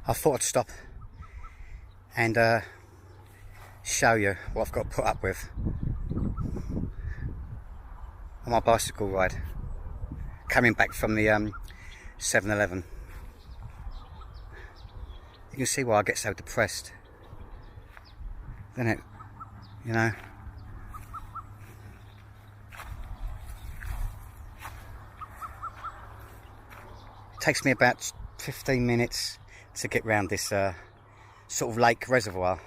I thought I'd stop and show you what I've got to put up with on my bicycle ride coming back from the 7-Eleven. You can see why I get so depressed, isn't it? You know, it takes me about 15 minutes to get round this sort of lake reservoir.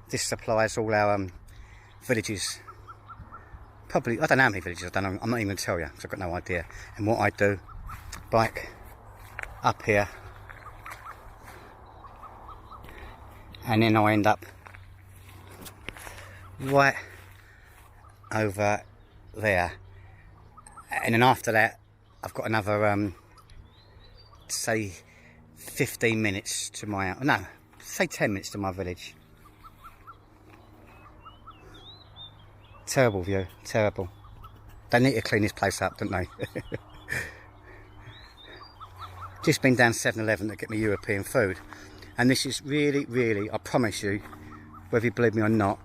This supplies all our villages. Probably, I don't know how many villages, I don't know, I'm not even going to tell you because I've got no idea. And what I do, bike up here, and then I end up right over there. And then after that, I've got another, say 15 minutes to my, no, say 10 minutes to my village. Terrible view, terrible. They need to clean this place up, don't they? Just been down 7-Eleven to get me European food. And this is really, really, I promise you, whether you believe me or not,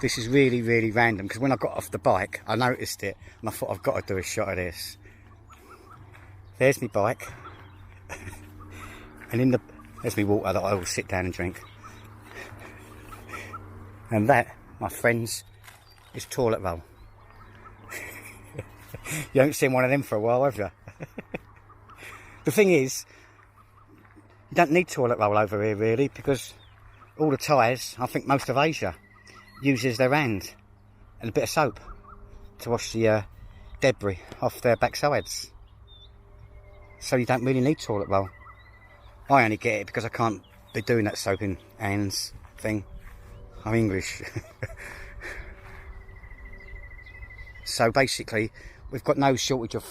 this is really, really random. Because when I got off the bike, I noticed it. And I thought, I've got to do a shot of this. There's my bike. And there's my water that I always sit down and drink. And that, my friends, is toilet roll. You haven't seen one of them for a while, have you? The thing is, you don't need toilet roll over here really, because all the Thais, I think most of Asia, uses their hand and a bit of soap to wash the debris off their backsides. So you don't really need toilet roll. I only get it because I can't be doing that soaping hands thing. I'm English. So basically, we've got no shortage of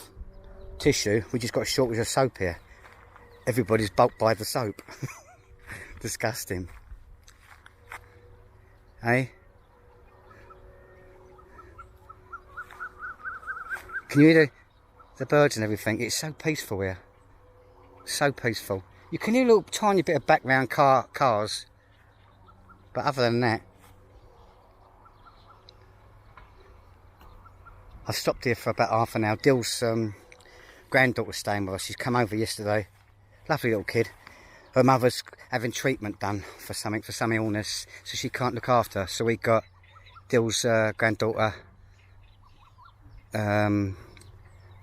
tissue, we just got a shortage of soap here. Everybody's bulked by the soap. Disgusting. Hey? Can you hear the birds and everything? It's so peaceful here. So peaceful. You can hear a little tiny bit of background cars. But other than that, I stopped here for about half an hour. Dill's granddaughter's staying with us. She's come over yesterday. Lovely little kid. Her mother's having treatment done for something, for some illness, so she can't look after her. So we got Dill's granddaughter for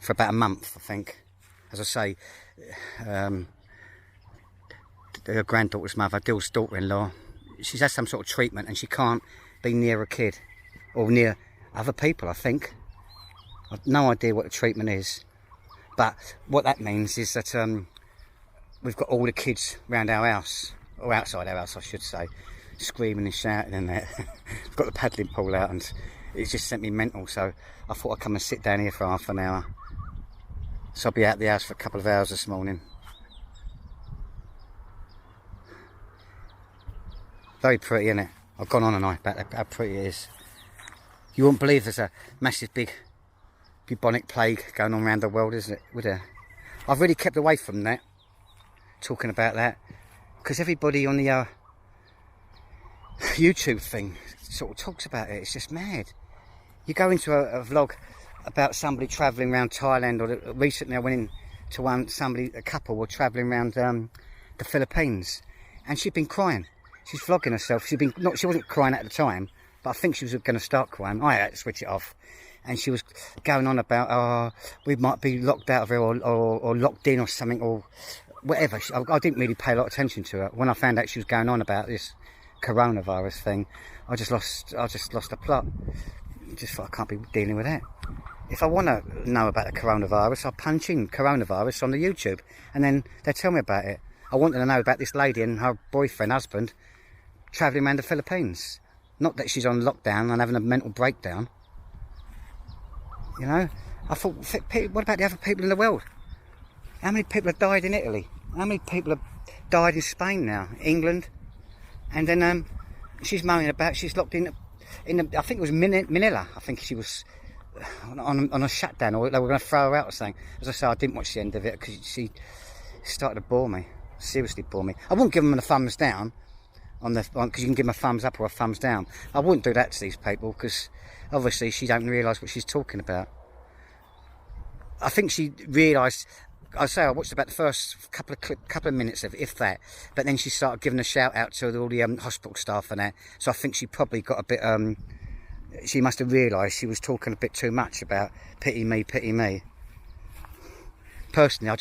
about a month, I think. As I say, her granddaughter's mother, Dill's daughter-in-law, she's had some sort of treatment and she can't be near a kid or near other people, I think. I've no idea what the treatment is, but what that means is that we've got all the kids round our house, or outside our house I should say, screaming and shouting and that. We've got the paddling pool out and it's just sent me mental, so I thought I'd come and sit down here for half an hour. So I'll be out the house for a couple of hours this morning. Very pretty, isn't it? I've gone on and on about how pretty it is. You wouldn't believe there's a massive big bubonic plague going on around the world, isn't it? Would there? I've really kept away from that, talking about that, because everybody on the YouTube thing sort of talks about it. It's just mad. You go into a vlog about somebody travelling around Thailand, or recently I went into a couple were travelling around the Philippines, and she'd been crying. She's vlogging herself. She wasn't crying at the time, but I think she was going to start crying. I had to switch it off. And she was going on about, oh, we might be locked out of here or locked in or something or whatever. I didn't really pay a lot of attention to her. When I found out she was going on about this coronavirus thing, I just lost the plot. Just thought, I can't be dealing with that. If I want to know about the coronavirus, I'll punch in coronavirus on the YouTube and then they'll tell me about it. I wanted to know about this lady and her husband, travelling around the Philippines. Not that she's on lockdown and having a mental breakdown. You know, I thought, what about the other people in the world? How many people have died in Italy? How many people have died in Spain now? England? And then she's moaning about she's locked in the, I think it was Manila. I think she was on a shutdown, or they were going to throw her out or something. As I say, I didn't watch the end of it because she started to bore me. Seriously bore me. I wouldn't give them a thumbs down because you can give them a thumbs up or a thumbs down. I wouldn't do that to these people because obviously she don't realise what she's talking about. I think she realised. I watched about the first couple of minutes of it, if that, but then she started giving a shout out to all the hospital staff and that. So I think she probably got a bit. She must have realised she was talking a bit too much about pity me, pity me. Personally,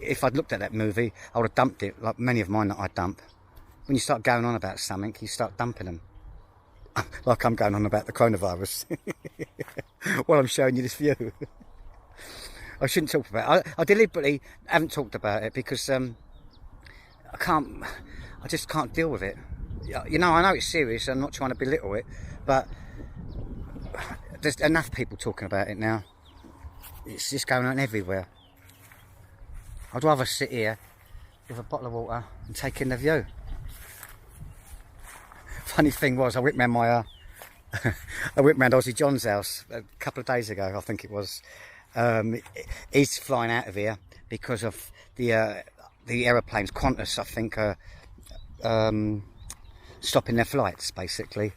if I'd looked at that movie, I would have dumped it, like many of mine that I dump. When you start going on about something, you start dumping them. Like I'm going on about the coronavirus while I'm showing you this view. I shouldn't talk about it. I deliberately haven't talked about it because I just can't deal with it. You know, I know it's serious. I'm not trying to belittle it, but there's enough people talking about it now. It's just going on everywhere. I'd rather sit here with a bottle of water and take in the view. Funny thing was, I went round Aussie John's house a couple of days ago, I think it was. He's flying out of here because of the aeroplanes, Qantas, I think, stopping their flights, basically.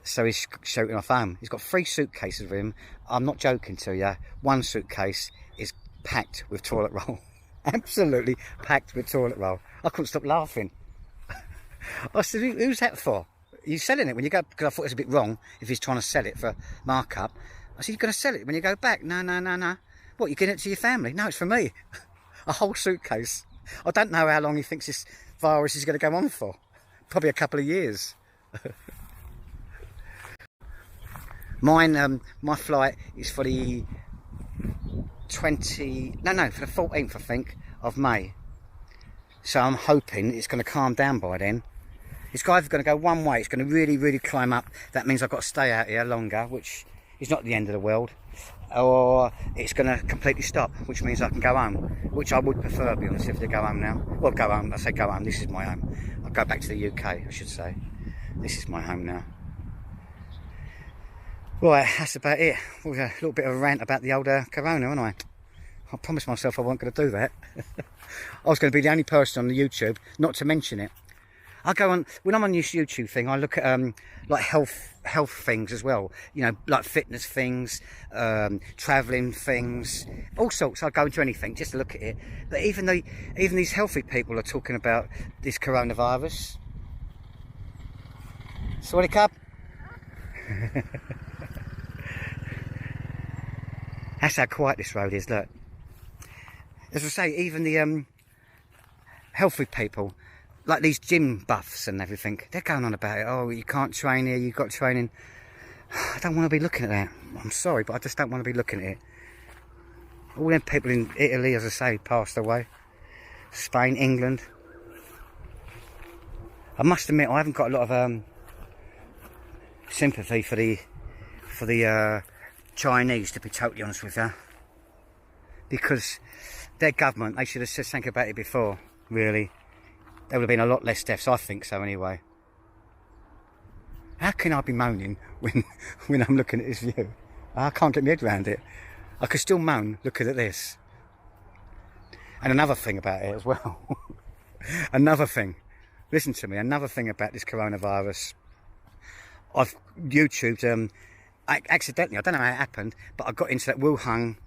So he's shooting off home. He's got 3 suitcases with him. I'm not joking to you. One suitcase is packed with toilet roll. Absolutely packed with toilet roll. I couldn't stop laughing. I said, who's that for? Are you selling it when you go? Because I thought it was a bit wrong if he's trying to sell it for markup. I said, you're going to sell it when you go back? No. What, you're giving it to your family? No, it's for me. A whole suitcase. I don't know how long he thinks this virus is going to go on for. Probably a couple of years. Mine, my flight is for the for the 14th, I think, of May. So I'm hoping it's going to calm down by then. It's either going to go one way, it's going to really, really climb up. That means I've got to stay out here longer, which is not the end of the world. Or it's going to completely stop, which means I can go home, which I would prefer, to be honest, if they go home now. Well, go home, I say go home, this is my home. I'll go back to the UK, I should say. This is my home now. Right, that's about it. A little bit of a rant about the old corona, wasn't I? I promised myself I wasn't going to do that. I was going to be the only person on the YouTube not to mention it. I go on, when I'm on this YouTube thing, I look at like health things as well. You know, like fitness things, travelling things, all sorts. I go into anything just to look at it. But even these healthy people are talking about this coronavirus. Sorry, cub. That's how quiet this road is, look. As I say, even the healthy people, like these gym buffs and everything, they're going on about it. Oh, you can't train here, you've got training. I don't want to be looking at that. I'm sorry, but I just don't want to be looking at it. All them people in Italy, as I say, passed away. Spain, England. I must admit, I haven't got a lot of sympathy for the Chinese, to be totally honest with you, because their government, they should have said something about it before. Really, there would have been a lot less deaths. I think so, anyway. How can I be moaning when I'm looking at this view? I can't get my head around it. I could still moan looking at this. And another thing about it as well. Another thing. Listen to me. Another thing about this coronavirus. I've YouTubed. Accidentally, I don't know how it happened, but I got into that Wuhan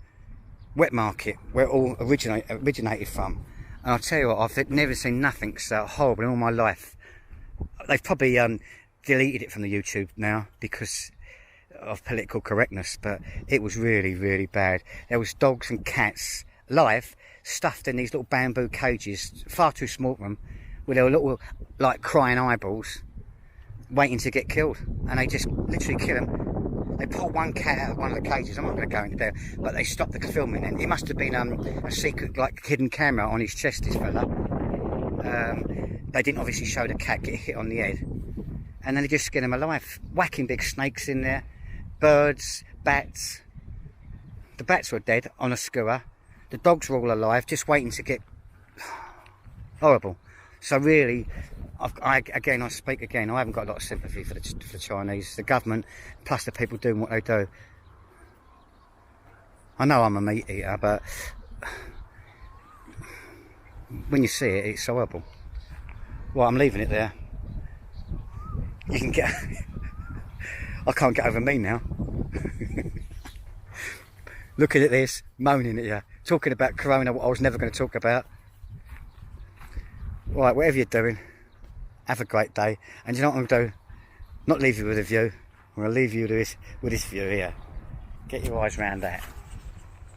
wet market where it all originated from. And I'll tell you what, I've never seen nothing so horrible in all my life. They've probably deleted it from the YouTube now because of political correctness, but it was really, really bad. There was dogs and cats live, stuffed in these little bamboo cages, far too small for them, with their little, like, crying eyeballs, waiting to get killed. And they just literally kill them. They pulled one cat out of one of the cages. I'm not going to go into there, but they stopped the filming. And it must have been a secret, like, hidden camera on his chest, this fella. They didn't obviously show the cat get hit on the head. And then they just skin him alive, whacking big snakes in there, birds, bats. The bats were dead on a skewer. The dogs were all alive, just waiting to get horrible. So really, I speak again. I haven't got a lot of sympathy for the Chinese, the government, plus the people doing what they do. I know I'm a meat eater, but when you see it, it's horrible. Right, I'm leaving it there. You can get... I can't get over me now. Looking at this, moaning at you, talking about Corona, what I was never going to talk about. Right, whatever you're doing, have a great day. And you know what I'm going to do? Not leave you with a view. I'm going to leave you with this view here. Get your eyes round that.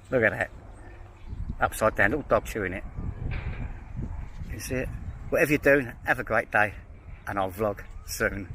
Look at that. Upside down, little dog chewing it. You can see it? Whatever you're doing, have a great day. And I'll vlog soon.